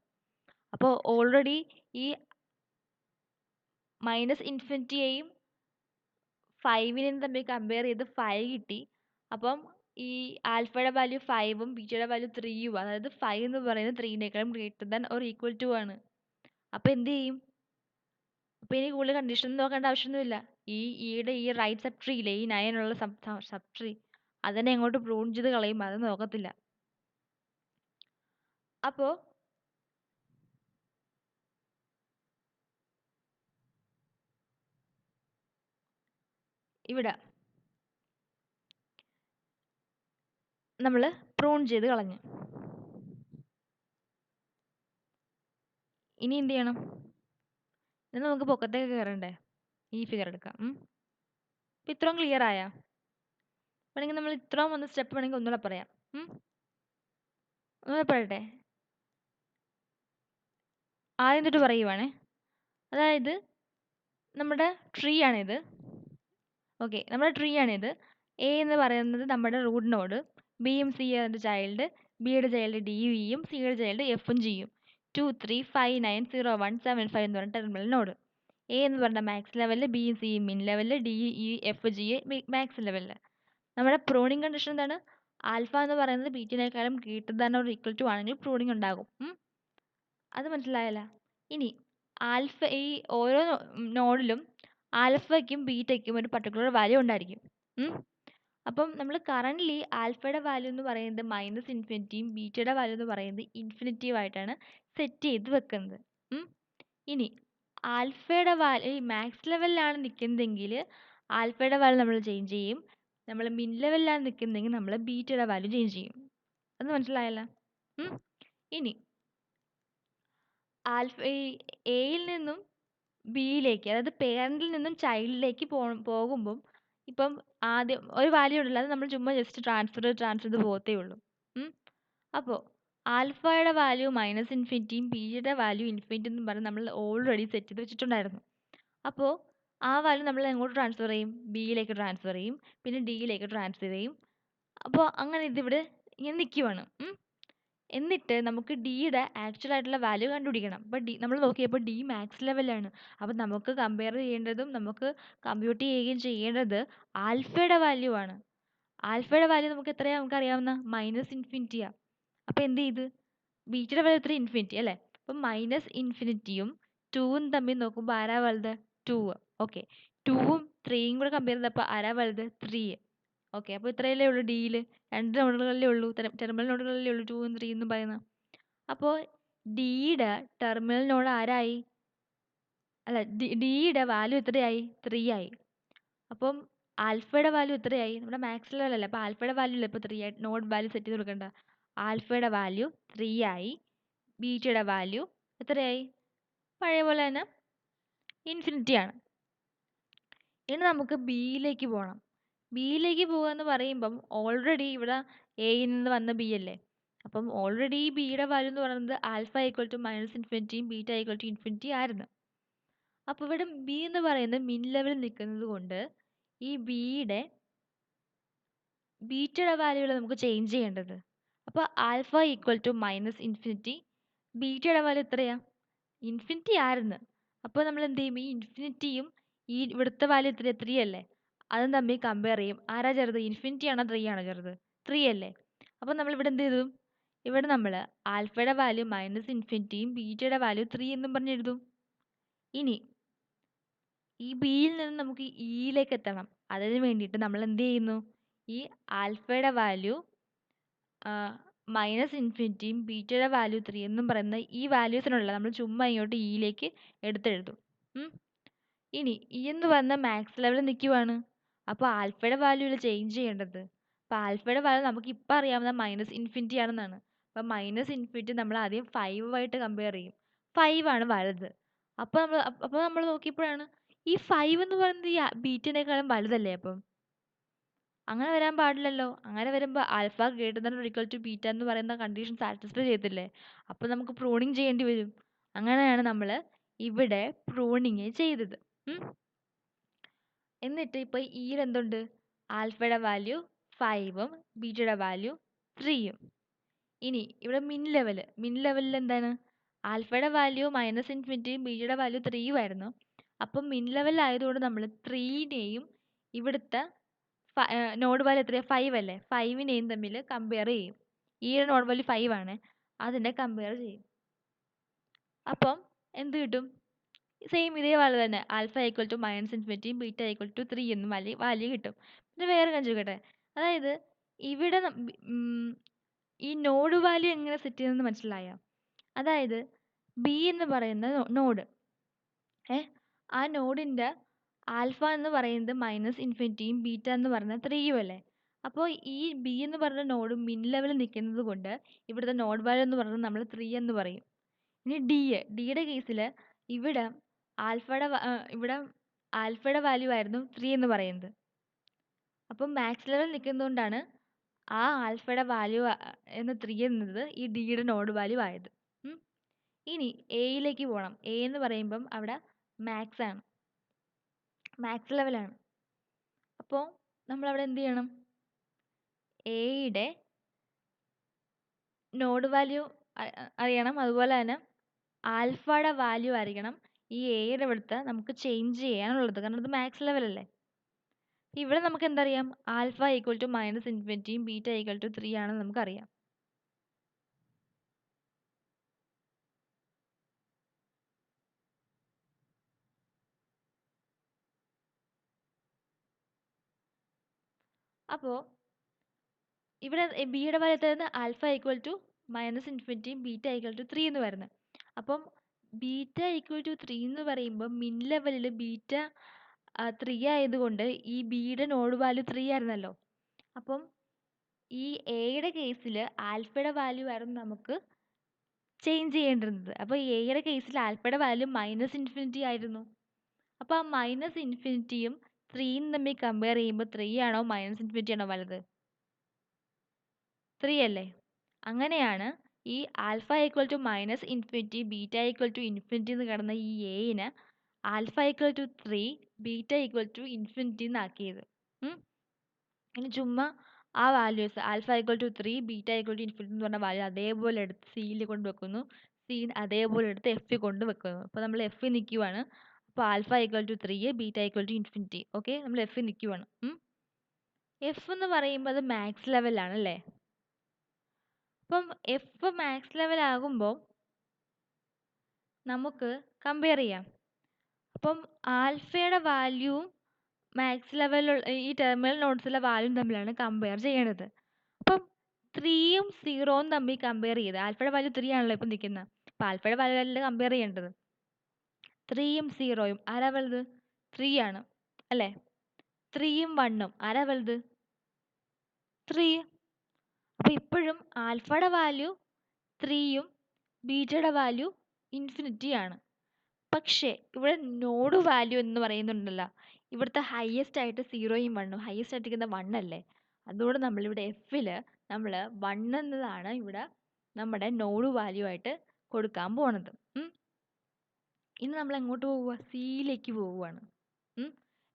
അപ്പോൾ ഓൾറെഡി ഈ മൈനസ് ഇൻഫിനിറ്റിയെയും 5നെയും തമ്മിൽ കമ്പയർ ചെയ്ത് 5 കിട്ടി. അപ്പം ഈ ആൽഫയുടെ വാല്യൂ 5ഉം ബീറ്റയുടെ വാല്യൂ 3യും, അതായത് 5 എന്ന് പറയുന്നത് 3നേക്കാളും greater than or equal to ആണ്. അപ്പോൾ എന്ത് ചെയ്യും? അപ്പോൾ ഇനി കൂടുതൽ കണ്ടീഷൻ നോക്കേണ്ട ആവശ്യമൊന്നുമില്ല. ഈയുടെ ഈ റൈറ്റ് സബ് ട്രീ ഇല്ലേ, ഈ 9 ഉള്ള സബ് ട്രീ, അതിനെ അങ്ങോട്ട് പ്രൂൺ ചെയ്ത് കളയും, അത് നോക്കത്തില്ല. അപ്പോൾ ഇവിടെ നമ്മൾ പ്രൂൺ ചെയ്ത് കളഞ്ഞു. ഇനി എന്ത് ചെയ്യണം? ഇത് നമുക്ക് പൊക്കത്തേക്ക് കയറണ്ടേ? ഈ ഫിഗർ എടുക്കാം. അപ്പം ഇത്രയും ക്ലിയർ ആയാ? വേണമെങ്കിൽ നമ്മൾ ഇത്രയും ഒന്ന് സ്റ്റെപ്പ് വേണമെങ്കിൽ ഒന്നുകൂടെ പറയാം. ഒന്നുകൂടെ പറയട്ടെ? ആദ്യം തൊട്ട് പറയുവാണേ. അതായത് നമ്മുടെ ട്രീ ആണിത്. ഓക്കെ, നമ്മുടെ ട്രീ ആണിത്. എ എന്ന് പറയുന്നത് നമ്മുടെ റൂട്ട് നോഡ്, ബിയും സി അതിൻ്റെ ചൈൽഡ്, ബിയുടെ ചൈൽഡ് ഡി വിയും സിയുടെ ചൈൽഡ് എഫും ജിയും. 2 3 5 9 0 1 7 5 എന്ന് പറഞ്ഞ ടെർമിനൽ നോഡ്. എ എന്ന് പറഞ്ഞ മാക്സ് ലെവലിൽ, ബിയും സിയും മിൻ ലെവലിൽ, D E F G max ലെവലിൽ. നമ്മുടെ പ്രൂണിങ് കണ്ടീഷൻ എന്താണ്? ആൽഫ എന്ന് പറയുന്നത് ബീറ്റിനേക്കാളും greater than or equal to ആണെങ്കിൽ പ്രൂണിങ് ഉണ്ടാകും. അത് മനസ്സിലായല്ല? ഇനി ആൽഫ, ഈ ഓരോ നോഡിലും ആൽഫയ്ക്കും ബീറ്റയ്ക്കും ഒരു പർട്ടിക്കുലർ വാല്യൂ ഉണ്ടായിരിക്കും. അപ്പം നമ്മൾ കറൻ്റ്ലി ആൽഫയുടെ വാല്യൂ എന്ന് പറയുന്നത് മൈനസ് ഇൻഫിനിറ്റിയും ബീറ്റയുടെ വാല്യൂ എന്ന് പറയുന്നത് ഇൻഫിനിറ്റീവ് ആയിട്ടാണ് സെറ്റ് ചെയ്ത് വെക്കുന്നത്. ഇനി ആൽഫയുടെ വാല്യൂ ഈ മാക്സ് ലെവലിലാണ് നിൽക്കുന്നതെങ്കിൽ ആൽഫയുടെ വാല്യൂ നമ്മൾ ചേഞ്ച് ചെയ്യും. നമ്മൾ മിൻ ലെവലിലാണ് നിൽക്കുന്നതെങ്കിൽ നമ്മൾ ബീറ്റയുടെ വാല്യൂ ചേഞ്ച് ചെയ്യും. അത് മനസ്സിലായല്ല? ഇനി ആൽഫ എയിൽ നിന്നും ബിയിലേക്ക്, അതായത് പേരൻറ്റിൽ നിന്നും ചൈൽഡിലേക്ക് പോകുമ്പം ഇപ്പം ആദ്യം ഒരു വാല്യൂ ഉണ്ടല്ലോ, അത് നമ്മൾ ചുമ്മാ ജസ്റ്റ് ട്രാൻസ്ഫർ ചെയ്ത് പോകത്തേ ഉള്ളൂ. അപ്പോൾ ആൽഫയുടെ വാല്യൂ മൈനസ് ഇൻഫിനിറ്റിയും ബിയുടെ വാല്യൂ ഇൻഫിനിറ്റി എന്നും പറഞ്ഞ് നമ്മൾ ഓൾറെഡി സെറ്റ് ചെയ്ത് വെച്ചിട്ടുണ്ടായിരുന്നു. അപ്പോൾ ആ വാല്യൂ നമ്മൾ എങ്ങോട്ട് ട്രാൻസ്ഫർ ചെയ്യും? ബിയിലേക്ക് ട്രാൻസ്ഫർ ചെയ്യും, പിന്നെ ഡിയിലേക്ക് ട്രാൻസ്ഫർ ചെയ്യും. അപ്പോൾ അങ്ങനെ ഇതിവിടെ ഇങ്ങനെ നിൽക്കുവാണ്. എന്നിട്ട് നമുക്ക് ഡിയുടെ ആക്ച്വൽ ആയിട്ടുള്ള വാല്യൂ കണ്ടുപിടിക്കണം. അപ്പോൾ നമ്മൾ നോക്കിയപ്പോൾ ഡി മാക്സ് ലെവലാണ്. അപ്പോൾ നമുക്ക് കമ്പയർ ചെയ്യേണ്ടതും നമുക്ക് കമ്പ്യൂട്ട് ചെയ്യുകയും ചെയ്യേണ്ടത് ആൽഫയുടെ വാല്യൂ ആണ്. ആൽഫയുടെ വാല്യൂ നമുക്ക് എത്രയാണ് നമുക്കറിയാവുന്ന? മൈനസ് ഇൻഫിനിറ്റിയാണ്. അപ്പോൾ എന്ത് ചെയ്ത്? ബീറ്റയുടെ വാല്യൂ എത്ര? ഇൻഫിനിറ്റി അല്ലേ? അപ്പം മൈനസ് ഇൻഫിനിറ്റിയും 2ഉം തമ്മിൽ നോക്കുമ്പോൾ ആരാ വലുത്? 2. ഓക്കെ, 2ഉം 3യും കൂടെ കമ്പയർ ചെയ്തപ്പോൾ ആരാ വലുത്? 3. ഓക്കെ, അപ്പോൾ ഇത്രയല്ലേ ഉള്ളൂ ഡിയിൽ. 2 നോഡുകളല്ലേ ഉള്ളൂ, ടെർമിനൽ നോഡുകളല്ലേ ഉള്ളൂ 2ഉം 3 എന്നും പറയുന്നത്. അപ്പോൾ ഡിയുടെ ടെർമിനൽ നോഡ് ആരായി? അല്ല, ഡിയുടെ വാല്യൂ എത്രയായി? 3 ആയി. അപ്പം ആൽഫയുടെ വാല്യൂ എത്രയായി? നമ്മുടെ മാക്സ് ലെവലല്ലേ, അപ്പോൾ ആൽഫയുടെ വാല്യൂ അല്ലേ ഇപ്പോൾ 3 ആയി. നോഡ് വാല്യൂ സെറ്റ് ചെയ്ത് കൊടുക്കേണ്ട. ആൽഫയുടെ വാല്യൂ 3 ആയി, ബീറ്റയുടെ വാല്യൂ എത്രയായി? പഴയ പോലെ തന്നെ ഇൻഫിനിറ്റി ആണ്. ഇനി നമുക്ക് ബിയിലേക്ക് പോകണം. ബിയിലേക്ക് പോകുക എന്ന് പറയുമ്പം ഓൾറെഡി ഇവിടെ എയിൽ നിന്ന് വന്ന ബി അല്ലേ, അപ്പം ഓൾറെഡി ബിയുടെ വാല്യൂ എന്ന് പറയുന്നത് ആൽഫ ഈക്വൽ ടു മൈനസ് ഇൻഫിനിറ്റിയും ബീറ്റ ഈക്വൽ ടു ഇൻഫിനിറ്റി ആയിരുന്നു. അപ്പോൾ ഇവിടെ ബി എന്ന് പറയുന്നത് മിൻ ലെവലിൽ നിൽക്കുന്നത് കൊണ്ട് ഈ ബിയുടെ ബീറ്റയുടെ വാല്യൂകൾ നമുക്ക് ചേഞ്ച് ചെയ്യേണ്ടത്. അപ്പോൾ alpha equal to minus infinity, ബീറ്റയുടെ വാല്യൂ എത്രയാ? ഇൻഫിനിറ്റി ആയിരുന്നു. അപ്പോൾ നമ്മൾ എന്ത് ചെയ്യും? ഈ ഇൻഫിനിറ്റിയും ഈ ഇവിടുത്തെ വാല്യൂ എത്ര? 3 അല്ലേ? അതും തമ്മിൽ കമ്പയർ ചെയ്യും. ആരാ ചെറുത്? ഇൻഫിനിറ്റി ആണോ 3 ആണോ ചെറുത്? 3 അല്ലേ? അപ്പോൾ നമ്മൾ ഇവിടെ എന്ത് ചെയ്തു? ഇവിടെ നമ്മൾ ആൽഫയുടെ വാല്യൂ മൈനസ് ഇൻഫിനിറ്റിയും ബീറ്റയുടെ വാല്യൂ 3 എന്നും പറഞ്ഞ് എഴുതും. ഇനി ഈ ബിയിൽ നിന്ന് നമുക്ക് ഇയിലേക്ക് എത്തണം. അതിന് വേണ്ടിയിട്ട് നമ്മൾ എന്ത് ചെയ്യുന്നു? ഈ ആൽഫയുടെ വാല്യൂ മൈനസ് ഇൻഫിനിറ്റിയും ബീറ്റയുടെ വാല്യൂ 3 എന്നും പറയുന്ന ഈ വാല്യൂസിനുള്ള നമ്മൾ ചുമ്മാ ഇങ്ങോട്ട് ഇയിലേക്ക് എടുത്തെഴുതും. ഇനി ഇ എന്ന് പറഞ്ഞ മാക്സ് ലെവലിൽ നിൽക്കുവാണ്. അപ്പോൾ ആൽഫയുടെ വാല്യൂ അല്ലേ ചേഞ്ച് ചെയ്യേണ്ടത്. അപ്പോൾ ആൽഫയുടെ വാല്യൂ നമുക്ക് ഇപ്പം അറിയാവുന്ന മൈനസ് ഇൻഫിനിറ്റി ആണെന്നാണ്. അപ്പോൾ മൈനസ് ഇൻഫിനിറ്റി നമ്മൾ ആദ്യം 5 ആയിട്ട് കമ്പയർ ചെയ്യും. 5 ആണ് വലുത്. അപ്പോൾ നമ്മൾ നോക്കിയപ്പോഴാണ് ഈ 5 എന്ന് പറയുന്നത് ഈ ബീറ്റിനേക്കാളും വലുതല്ലേ? അപ്പം അങ്ങനെ വരാൻ പാടില്ലല്ലോ. അങ്ങനെ വരുമ്പോൾ alpha greater than or equal to beta എന്ന് പറയുന്ന കണ്ടീഷൻ സാറ്റിസ്ഫൈ ചെയ്തില്ലേ? അപ്പോൾ നമുക്ക് പ്രൂണിങ് ചെയ്യേണ്ടി വരും. അങ്ങനെയാണ് നമ്മൾ ഇവിടെ പ്രൂണിങ് ചെയ്തത്. എന്നിട്ട് ഇപ്പോൾ ഇയിൽ എന്തുണ്ട്? ആൽഫയുടെ വാല്യൂ 5ഉം ബീറ്റയുടെ വാല്യൂ 3ഉം. ഇനി ഇവിടെ മിൻ ലെവലിൽ എന്താണ്? ആൽഫയുടെ വാല്യൂ മൈനസ് ഇൻഫിനിറ്റിയും ബീറ്റയുടെ വാല്യൂ 3ഉം ആയിരുന്നു. അപ്പം മിൻ ലെവൽ ആയതുകൊണ്ട് നമ്മൾ 3നെയും ഇവിടുത്തെ നോഡ് വാല്യൂ എത്രയാണ്? 5 അല്ലേ? 5നെയും തമ്മിൽ കമ്പയർ ചെയ്യും. ഈയുടെ നോഡ് വാല്യൂ 5 ആണ്, അതിനെ കമ്പയർ ചെയ്യും. അപ്പം എന്ത് കിട്ടും? സെയിം ഇതേ വാല്യൂ തന്നെ, ആൽഫ ഈക്വൽ ടു മൈനസ് ഇൻഫിനിറ്റിയും ബീറ്റ ഈക്വൽ ടു 3 എന്നും വാല്യൂ കിട്ടും. പിന്നെ വേറെ കാര്യം ചോദിക്കട്ടെ, അതായത് ഇവിടെ ഈ നോഡ് വാല്യൂ എങ്ങനെ സെറ്റ് ചെയ്യുന്നതെന്ന് മനസ്സിലായോ? അതായത് ബി എന്ന് പറയുന്ന നോഡ്, ആ നോഡിൻ്റെ ആൽഫ എന്ന് പറയുന്നത് മൈനസ് ഇൻഫിനിറ്റിയും ബീറ്റ എന്ന് പറയുന്നത് 3ഉം അല്ലേ? അപ്പോൾ ഈ ബി എന്ന് പറയുന്ന നോഡ് മിൻ ലെവലിൽ നിൽക്കുന്നത് കൊണ്ട് ഇവിടുത്തെ നോഡ് വാല്യൂ എന്ന് പറയുന്നത് നമ്മൾ 3 എന്ന് പറയും. ഇനി ഡിയുടെ കേസിൽ ഇവിടെ ആൽഫയുടെ വാല്യൂ ആയിരുന്നു 3 എന്ന് പറയുന്നത്. അപ്പം മാക്സ് ലെവൽ നിൽക്കുന്നതുകൊണ്ടാണ് ആ ആൽഫയുടെ വാല്യൂ എന്ന് 3 എന്നത് ഈ ഡിയുടെ നോഡ് വാല്യൂ ആയത്. ഇനി എയിലേക്ക് പോകണം. എ എന്ന് പറയുമ്പം അവിടെ മാക്സ് ലെവലാണ്. അപ്പോൾ നമ്മളവിടെ എന്ത് ചെയ്യണം? എയുടെ നോഡ് വാല്യൂ അറിയണം, അതുപോലെ തന്നെ ആൽഫയുടെ വാല്യൂ അറിയണം ഈ എയുടെ ഇവിടുത്തെ നമുക്ക് ചേഞ്ച് ചെയ്യാനുള്ളത്. കാരണം ഇത് മാക്സ് ലെവൽ അല്ലേ. ഇവിടെ നമുക്ക് എന്തറിയാം? ആൽഫ ഈക്വൽ ടു മൈനസ് ഇൻഫിനിറ്റിയും ബീറ്റ ഈക്വൽ ടു 3 ആണെന്ന് നമുക്കറിയാം. അപ്പോൾ ഇവിടെ ബിയുടെ വാല്യൂ എത്രയാണ്? ആൽഫ ഈക്വൽ ടു മൈനസ് ഇൻഫിനിറ്റിയും ബീറ്റ ഈക്വൽ ടു 3 എന്ന് വരുന്നത്. അപ്പം ബീറ്റ ഈക്വൽ ടു 3 എന്ന് പറയുമ്പോൾ മിൻ ലെവലിൽ ബീറ്റ 3 ആയതുകൊണ്ട് ഈ ബിയുടെ നോഡ് വാല്യൂ 3 ആയിരുന്നല്ലോ. അപ്പം ഈ എയുടെ കേസിൽ ആൽഫയുടെ വാല്യൂ ആയിരുന്നു നമുക്ക് ചേഞ്ച് ചെയ്യേണ്ടിരുന്നത്. അപ്പോൾ എയുടെ കേസിൽ ആൽഫയുടെ വാല്യൂ മൈനസ് ഇൻഫിനിറ്റി ആയിരുന്നു. അപ്പോൾ ആ മൈനസ് ഇൻഫിനിറ്റിയും 3യും തമ്മിൽ കമ്പയർ ചെയ്യുമ്പോൾ 3 ആണോ മൈനസ് ഇൻഫിനിറ്റി ആണോ വലുത്? 3 അല്ലേ? അങ്ങനെയാണ് ഈ alpha equal to minus infinity beta equal to infinity എന്ന് കിടന്ന ഈ എയിന് alpha equal to 3 beta equal to infinity എന്നാക്കിയത്. ഇനി ചുമ്മാ ആ values alpha equal to 3 beta equal to infinity എന്ന് പറഞ്ഞ വാല്യൂ അതേപോലെ എടുത്ത് സിയിൽ കൊണ്ട് വെക്കുന്നു, സി അതേപോലെ എടുത്ത് എഫിൽ കൊണ്ട് വെക്കുന്നു. അപ്പോൾ നമ്മൾ എഫിൽ നിൽക്കുവാണ്. അപ്പോൾ alpha equal to 3 beta equal to infinity. Okay, നമ്മൾ എഫിൽ നിൽക്കുവാണ്. എഫ് എന്ന് പറയുമ്പോൾ അത് മാക്സ് ലെവലാണ് അല്ലേ? അപ്പം എഫ് മാക്സ് ലെവൽ ആകുമ്പോൾ നമുക്ക് കമ്പയർ ചെയ്യാം. അപ്പം ആൽഫയുടെ വാല്യൂവും മാക്സ് ലെവലുള്ള ഈ ടെർമിനൽ നോഡ്സിലെ വാല്യൂവും തമ്മിലാണ് കമ്പയർ ചെയ്യേണ്ടത്. അപ്പം 3യും 0യും തമ്മിൽ കമ്പയർ ചെയ്ത് ആൽഫയുടെ വാല്യൂ 3 ആണല്ലോ ഇപ്പം നിൽക്കുന്നത്. അപ്പോൾ ആൽഫയുടെ വാല്യൂ അല്ല കമ്പയർ ചെയ്യേണ്ടത്. 3യും 0യും ആരാ വലുത്? 3 ആണ് അല്ലേ? 3യും 1ഉം ആരാ വലുത്? 3. അപ്പോൾ ഇപ്പോഴും ആൽഫയുടെ വാല്യൂ 3യും ബീറ്റയുടെ വാല്യൂ ഇൻഫിനിറ്റി ആണ്. പക്ഷേ ഇവിടെ നോഡ് വാല്യൂ എന്ന് പറയുന്നുണ്ടല്ലോ, ഇവിടുത്തെ ഹയസ്റ്റ് ആയിട്ട് 0യും 1ഉം ഹയസ്റ്റ് ആയിട്ടിരിക്കുന്ന 1 അല്ലേ? അതുകൊണ്ട് നമ്മളിവിടെ എഫിൽ നമ്മൾ 1 എന്നതാണ് ഇവിടെ നമ്മുടെ നോഡ് വാല്യൂ ആയിട്ട് കൊടുക്കാൻ പോണത്. ഇനി നമ്മൾ എങ്ങോട്ട് പോവുക? സിയിലേക്ക് പോവുകയാണ്.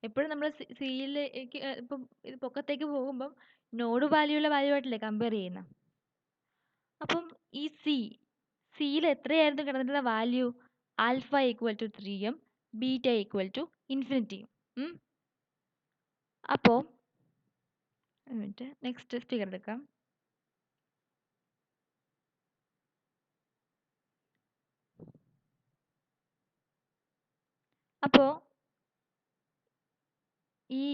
എപ്പോഴും നമ്മൾ സിയിലേക്ക് ഇപ്പം ഇത് പൊക്കത്തേക്ക് പോകുമ്പം നോഡ് വാല്യൂള്ള വാല്യൂ ആയിട്ടല്ലേ കമ്പയർ ചെയ്യുന്നത്. അപ്പം ഈ സിയിൽ എത്രയായിരുന്നു കിടന്നിട്ടുള്ള value? Alpha equal to 3m, beta equal to infinity. അപ്പോൾ നെക്സ്റ്റ് ഫിഗർ എടുക്കാം. അപ്പോൾ ഈ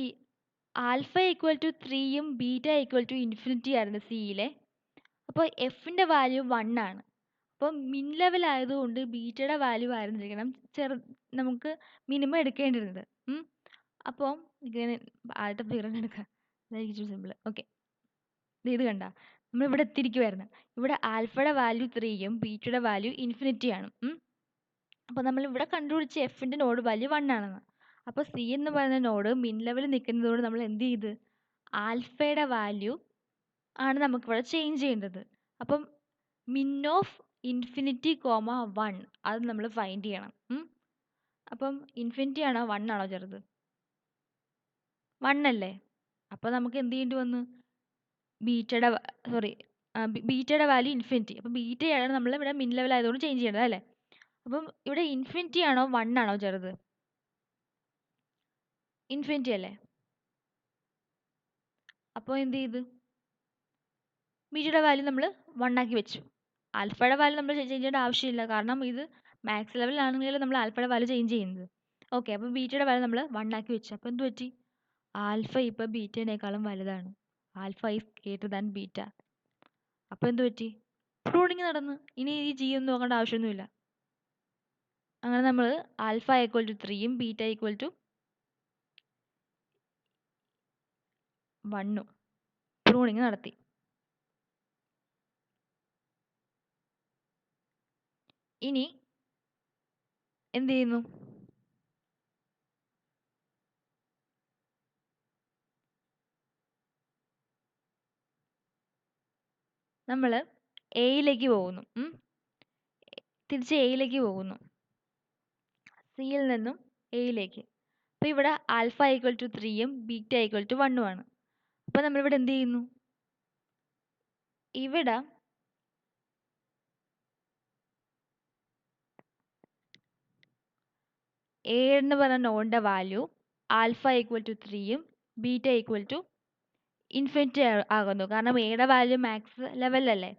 ആൽഫ ഈക്വൽ ടു 3യും ബീറ്റ ഈക്വൽ ടു ഇൻഫിനിറ്റി ആയിരുന്നു സിയിലെ. അപ്പോൾ എഫിൻ്റെ വാല്യൂ 1 ആണ്. അപ്പോൾ മിൻ ലെവൽ ആയതുകൊണ്ട് ബീറ്റയുടെ വാല്യൂ ആയിരുന്നിരിക്കണം നമുക്ക് മിനിമം എടുക്കേണ്ടിരുന്നത്. അപ്പോൾ ഇങ്ങനെ ആദ്യത്തെ ഫിഗർ എടുക്കാം, അതായിരിക്കും സിമ്പിൾ. ഓക്കെ, ഇത് കണ്ട നമ്മളിവിടെ എത്തിയിരിക്കുമായിരുന്നു. ഇവിടെ ആൽഫയുടെ വാല്യൂ 3യും ബീറ്റയുടെ വാല്യൂ ഇൻഫിനിറ്റി ആണ്. അപ്പോൾ നമ്മളിവിടെ കണ്ടുപിടിച്ച എഫിൻ്റെ നോഡ് വാല്യൂ 1 ആണെന്ന്. അപ്പോൾ സി എന്ന് പറയുന്ന നോഡ് മിൻ ലെവലിൽ നിൽക്കുന്നതുകൊണ്ട് നമ്മൾ എന്ത് ചെയ്ത്, ആൽഫയുടെ വാല്യൂ ആണ് നമുക്കിവിടെ ചേഞ്ച് ചെയ്യേണ്ടത്. അപ്പം മിൻ ഓഫ് ഇൻഫിനിറ്റി കോമ 1 അത് നമ്മൾ ഫൈൻഡ് ചെയ്യണം. അപ്പം ഇൻഫിനിറ്റി ആണോ 1 ആണോ ചെറുത്? 1 അല്ലേ? അപ്പോൾ നമുക്ക് എന്ത് ചെയ്യേണ്ടി വന്നു, ബീറ്റയുടെ വാല്യൂ ഇൻഫിനിറ്റി. അപ്പം ബീറ്റയാണ് നമ്മൾ ഇവിടെ മിൻ ലെവൽ ആയതുകൊണ്ട് ചേഞ്ച് ചെയ്യേണ്ടത് അല്ലേ? അപ്പം ഇവിടെ ഇൻഫിനിറ്റി ആണോ 1 ആണോ ചെറുത്? ഇൻഫിനിറ്റി അല്ലേ? അപ്പോൾ എന്ത് ചെയ്ത്, ബീറ്റയുടെ വാല്യൂ നമ്മൾ 1 ആക്കി വെച്ചു. ആൽഫയുടെ വാല്യൂ നമ്മൾ ചേഞ്ച് ചെയ്യേണ്ട ആവശ്യമില്ല, കാരണം ഇത് മാക്സ് ലെവലിലാണെങ്കിൽ നമ്മൾ ആൽഫയുടെ വാല്യൂ ചേഞ്ച് ചെയ്യുന്നത്. ഓക്കെ, അപ്പോൾ ബീറ്റയുടെ വാല്യൂ നമ്മൾ 1 ആക്കി വെച്ചു. അപ്പോൾ എന്ത് പറ്റി, ആൽഫ ഇപ്പോൾ ബീറ്റേനേക്കാളും വലുതാണ്. Alpha is greater than beta. അപ്പോൾ എന്ത് പറ്റി, പ്രൂണിങ് നടന്നു. ഇനി ഈ ജി ഒന്നും നോക്കേണ്ട ആവശ്യമൊന്നുമില്ല. അങ്ങനെ നമ്മൾ ആൽഫ ഈക്വൽ ടു 3യും ബീറ്റ ഈക്വൽ ടു 1ഉം പ്രൂണിങ് നടത്തി. ഇനി എന്ത് ചെയ്യുന്നു, നമ്മൾ എയിലേക്ക് പോകുന്നു. തിരിച്ച് എയിലേക്ക് പോകുന്നു, സിയിൽ നിന്നും എയിലേക്ക്. അപ്പോൾ ഇവിടെ ആൽഫ ഈക്വൽ ടു 3യും ബീറ്റ ഈക്വൽ ടു 1ഉം ആണ്. അപ്പോൾ നമ്മളിവിടെ എന്ത് ചെയ്യുന്നു, ഇവിടെ എ എന്ന് പറഞ്ഞ നോഡിൻ്റെ വാല്യൂ ആൽഫ ഈക്വൽ ടു 3യും ബീറ്റ ഈക്വൽ ടു ഇൻഫിനിറ്റി ആകുന്നു. കാരണം എയുടെ വാല്യൂ മാക്സ് ലെവലല്ലേ.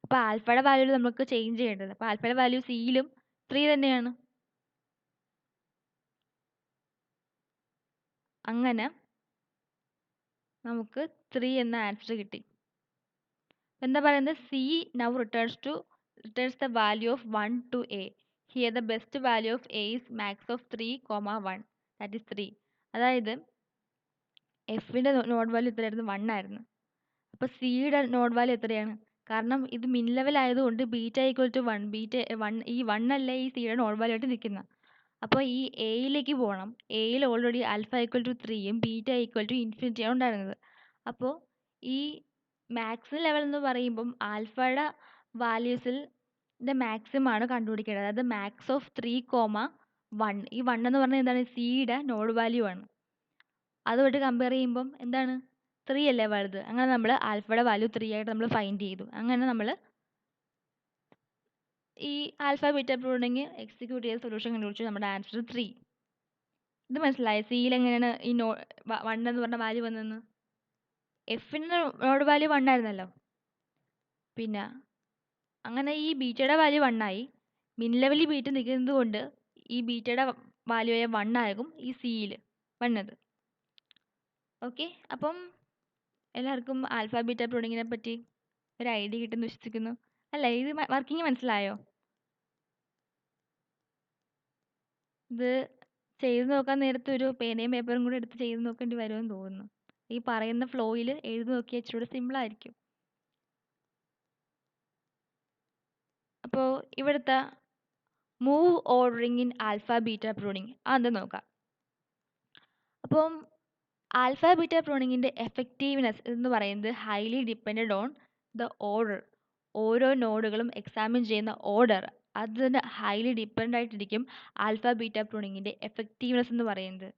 അപ്പോൾ ആൽഫയുടെ വാല്യൂ നമുക്ക് ചേഞ്ച് ചെയ്യേണ്ടത്. അപ്പോൾ ആൽഫയുടെ വാല്യൂ സിയിലും 3 തന്നെയാണ്. അങ്ങനെ നമുക്ക് 3 എന്ന ആൻസർ കിട്ടി. എന്താ പറയുന്നത്, C now returns the value of 1 to a. Here the best value of a is max of 3, 1, that is 3. അതായത് എഫിൻ്റെ നോഡ് വാല്യൂ എത്രയായിരുന്നു, 1 ആയിരുന്നു. അപ്പോൾ സിയുടെ നോഡ് വാല്യൂ എത്രയാണ്, കാരണം ഇത് മിൻ ലെവൽ ആയതുകൊണ്ട് ബീറ്റ ഈക്വൽ ടു 1, ഈ 1 അല്ലേ ഈ സിയുടെ നോഡ് വാല്യൂ ആയിട്ട് നിൽക്കുന്നത്. അപ്പോൾ ഈ എയിലേക്ക് പോകണം. എയിൽ ഓൾറെഡി ആൽഫ ഈക്വൽ ടു 3യും ബീറ്റ ഈക്വൽ ടു ഇൻഫിനിറ്റിയാണ് ഉണ്ടായിരുന്നത്. അപ്പോൾ ഈ മാക്സ് ലെവൽ എന്ന് പറയുമ്പം ആൽഫയുടെ വാല്യൂസിൽ മാക്സിമം ആണ് കണ്ടുപിടിക്കേണ്ടത്. അതായത് മാക്സ് ഓഫ് 3, 1. ഈ 1 എന്ന് പറഞ്ഞാൽ എന്താണ്, സിയുടെ നോഡ് വാല്യൂ ആണ്. അതുമായിട്ട് കമ്പയർ ചെയ്യുമ്പം എന്താണ്, 3 അല്ലേ വലുത്. അങ്ങനെ നമ്മൾ ആൽഫയുടെ വാല്യൂ 3 ആയിട്ട് നമ്മൾ ഫൈൻഡ് ചെയ്തു. അങ്ങനെ നമ്മൾ ഈ ആൽഫ ബീറ്റ പ്രൂണിങ് എക്സിക്യൂട്ട് ചെയ്ത സൊല്യൂഷൻ കണ്ടുപിടിച്ചു. നമ്മുടെ ആൻസർ 3. ഇത് മനസ്സിലായി, സിയിൽ എങ്ങനെയാണ് ഈ 1 എന്ന് പറഞ്ഞ വാല്യൂ വന്നതെന്ന്. എഫിൻ്റെ നോഡ് വാല്യൂ 1 ആയിരുന്നല്ലോ. പിന്നെ അങ്ങനെ ഈ ബീറ്റയുടെ വാല്യൂ 1 ആയി. മിൻ ലെവലിൽ ബീറ്റ നിൽക്കുന്നത് കൊണ്ട് ഈ ബീറ്റയുടെ വാല്യൂ ആയ 1 ആകും ഈ സിയിൽ വന്നത്. ഓക്കെ, അപ്പം എല്ലാവർക്കും ആൽഫ ബീറ്റ പ്രൂണിങ്ങിനെ പറ്റി ഒരു ഐഡിയ കിട്ടുമെന്ന് വിശ്വസിക്കുന്നു. അല്ല, ഇത് വർക്കിംഗ് മനസ്സിലായോ? ഇത് ചെയ്ത് നോക്കാൻ നേരത്തെ ഒരു പേനയും പേപ്പറും കൂടെ എടുത്ത് ചെയ്ത് നോക്കേണ്ടി വരുമെന്ന് തോന്നുന്നു. ഈ പറയുന്ന ഫ്ലോയിൽ എഴുതി നോക്കിയാൽ ഇച്ചിരി കൂടെ സിമ്പിളായിരിക്കും. അപ്പോൾ ഇവിടുത്തെ move ordering in alpha beta pruning അത് നോക്കാം. അപ്പം ആൽഫ ബീറ്റ പ്രൂണിങ്ങിൻ്റെ എഫക്റ്റീവ്നെസ് എന്ന് പറയുന്നത് highly depended on the order. ഓരോ നോഡുകളും എക്സാമിൻ ചെയ്യുന്ന ഓർഡർ അതിന് ഹൈലി ഡിപ്പെൻഡ് ആയിട്ടിരിക്കും ആൽഫ ബീറ്റ പ്രൂണിങ്ങിൻ്റെ എഫക്റ്റീവ്നെസ് എന്ന് പറയുന്നത്.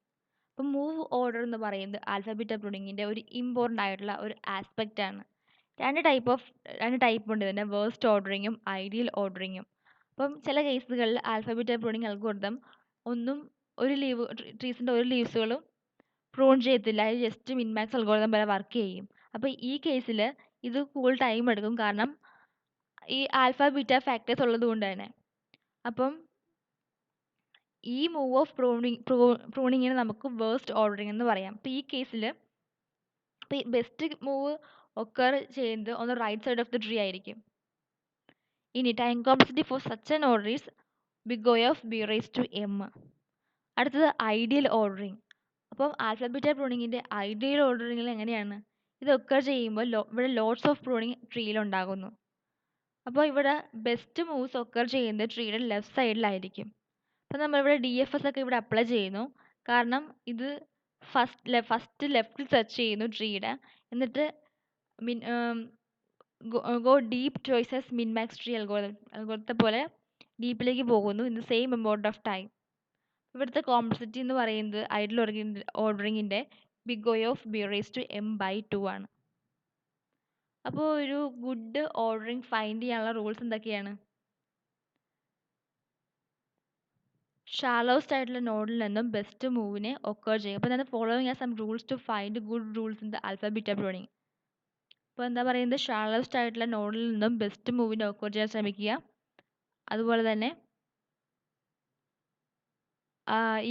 അപ്പം മൂവ് ഓർഡർ എന്ന് പറയുന്നത് ആൽഫ ബീറ്റ പ്രൂണിങ്ങിൻ്റെ ഒരു ഇമ്പോർട്ടൻ്റ് ആയിട്ടുള്ള ഒരു ആസ്പെക്റ്റ് ആണ്. രണ്ട് ടൈപ്പ് ഉണ്ട് ഇതിൻ്റെ, വേർസ്റ്റ് ഓർഡറിങ്ങും ഐഡിയൽ ഓർഡറിങ്ങും. അപ്പം ചില കേസുകളിൽ ആൽഫ ബീറ്റ പ്രൂണിങ് അൽഗോരിതം ഒന്നും ഒരു ലീവ് ട്രീസിൻ്റെ ഒരു ലീവ്സുകളും പ്രൂൺ ചെയ്യത്തില്ല, അത് ജസ്റ്റ് മിൻമാക്സ് അൽഗോരിതം പോലെ വർക്ക് ചെയ്യും. അപ്പോൾ ഈ കേസിൽ ഇത് കൂടുതൽ ടൈം എടുക്കും, കാരണം ഈ ആൽഫ ബീറ്റ ഫാക്ടേഴ്സ് ഉള്ളത് കൊണ്ട് തന്നെ. അപ്പം ഈ മൂവ് ഓഫ് പ്രൂണിങ്ങിന് നമുക്ക് വേർസ്റ്റ് ഓർഡറിങ് എന്ന് പറയാം. അപ്പോൾ ഈ കേസിൽ ഈ ബെസ്റ്റ് മൂവ് ഒക്കർ ചെയ്യുന്നത് on the right side of the tree ആയിരിക്കും. ഇനി time complexity for such an order is big O of b raised to m. അടുത്തത് ഐഡിയൽ ഓർഡറിങ്. അപ്പം ആൽഫബീറ്റ പ്രൂണിങ്ങിൻ്റെ ഐഡിയൽ ഓർഡറിങ്ങിൽ എങ്ങനെയാണ് ഇത് ഒക്കർ ചെയ്യുമ്പോൾ ഇവിടെ ലോട്ട്സ് ഓഫ് പ്രൂണിങ് ട്രീയിൽ ഉണ്ടാകുന്നു. അപ്പോൾ ഇവിടെ ബെസ്റ്റ് മൂവ്സ് ഒക്കർ ചെയ്യുന്നത് ട്രീയുടെ ലെഫ്റ്റ് സൈഡിലായിരിക്കും. അപ്പോൾ നമ്മളിവിടെ DFS ഒക്കെ ഇവിടെ അപ്ലൈ ചെയ്യുന്നു, കാരണം ഇത് ഫസ്റ്റ് ലെഫ്റ്റിൽ സെർച്ച് ചെയ്യുന്നു ട്രീയുടെ, എന്നിട്ട് go deep choices minmax tree അൽഗോരിതത്തെ പോലെ ഡീപ്പിലേക്ക് പോകുന്നു in the same amount of time. ഇവിടുത്തെ കോംപ്ലക്സിറ്റി എന്ന് പറയുന്നത് ഐഡിയൽ ഓർഡറിങ്ങിൻ്റെ big O of b raised to m/2 ആണ്. അപ്പോൾ ഒരു ഗുഡ് ഓർഡറിങ് ഫൈൻഡ് ചെയ്യാനുള്ള റൂൾസ് എന്തൊക്കെയാണ്? ഷാലോസ്റ്റ് ആയിട്ടുള്ള നോഡിൽ നിന്നും ബെസ്റ്റ് മൂവിനെ ഒക്കർ ചെയ്യും. അപ്പോൾ ഞാൻ following are some rules to find good rules in the alpha beta pruning. അപ്പോൾ എന്താ പറയുന്നത്, ഷാലോസ്റ്റ് ആയിട്ടുള്ള നോഡിൽ നിന്നും ബെസ്റ്റ് മൂവിനെ ഒക്കർ ചെയ്യാൻ ശ്രമിക്കുക. അതുപോലെ തന്നെ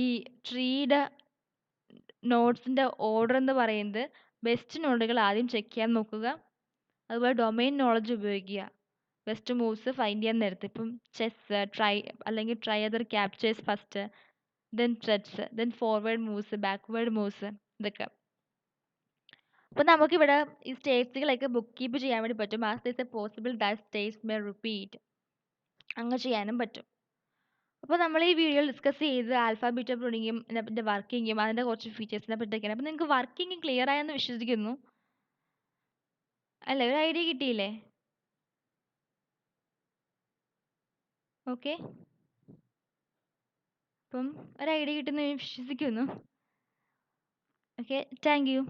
ഈ ട്രീയുടെ നോട്ട്സിൻ്റെ ഓർഡർ എന്ന് പറയുന്നത് ബെസ്റ്റ് നോഡുകൾ ആദ്യം ചെക്ക് ചെയ്യാൻ നോക്കുക. അതുപോലെ ഡൊമൈൻ നോളജ് ഉപയോഗിക്കുക ബെസ്റ്റ് മൂവ്സ് ഫൈൻഡ് ചെയ്യാൻ നേരത്ത്. ഇപ്പം ചെസ് അല്ലെങ്കിൽ try other captures first, then threats, then forward moves, backward moves, ഇതൊക്കെ. അപ്പോൾ നമുക്കിവിടെ ഈ സ്റ്റേറ്റ്സുകളൊക്കെ ബുക്ക് കീപ്പ് ചെയ്യാൻ വേണ്ടി പറ്റും. As there is A possible that States may repeat, അങ്ങനെ ചെയ്യാനും പറ്റും. അപ്പോൾ നമ്മൾ ഈ വീഡിയോയിൽ ഡിസ്കസ് ചെയ്ത് ആൽഫ ബീറ്റ പ്രൂണിങ്ങും അതിൻ്റെ വർക്കിങ്ങും അതിൻ്റെ കുറച്ച് ഫീച്ചേഴ്സിനെ പറ്റിയൊക്കെയാണ്. അപ്പോൾ നിങ്ങൾക്ക് വർക്കിംഗ് ക്ലിയർ ആയെന്ന് വിശ്വസിക്കുന്നു അല്ലേ? ഒരു ഐഡിയ കിട്ടിയില്ലേ? ഓക്കെ, അപ്പം ഒരു ഐഡിയ കിട്ടുമെന്ന് വിശ്വസിക്കുന്നു. Okay, thank you.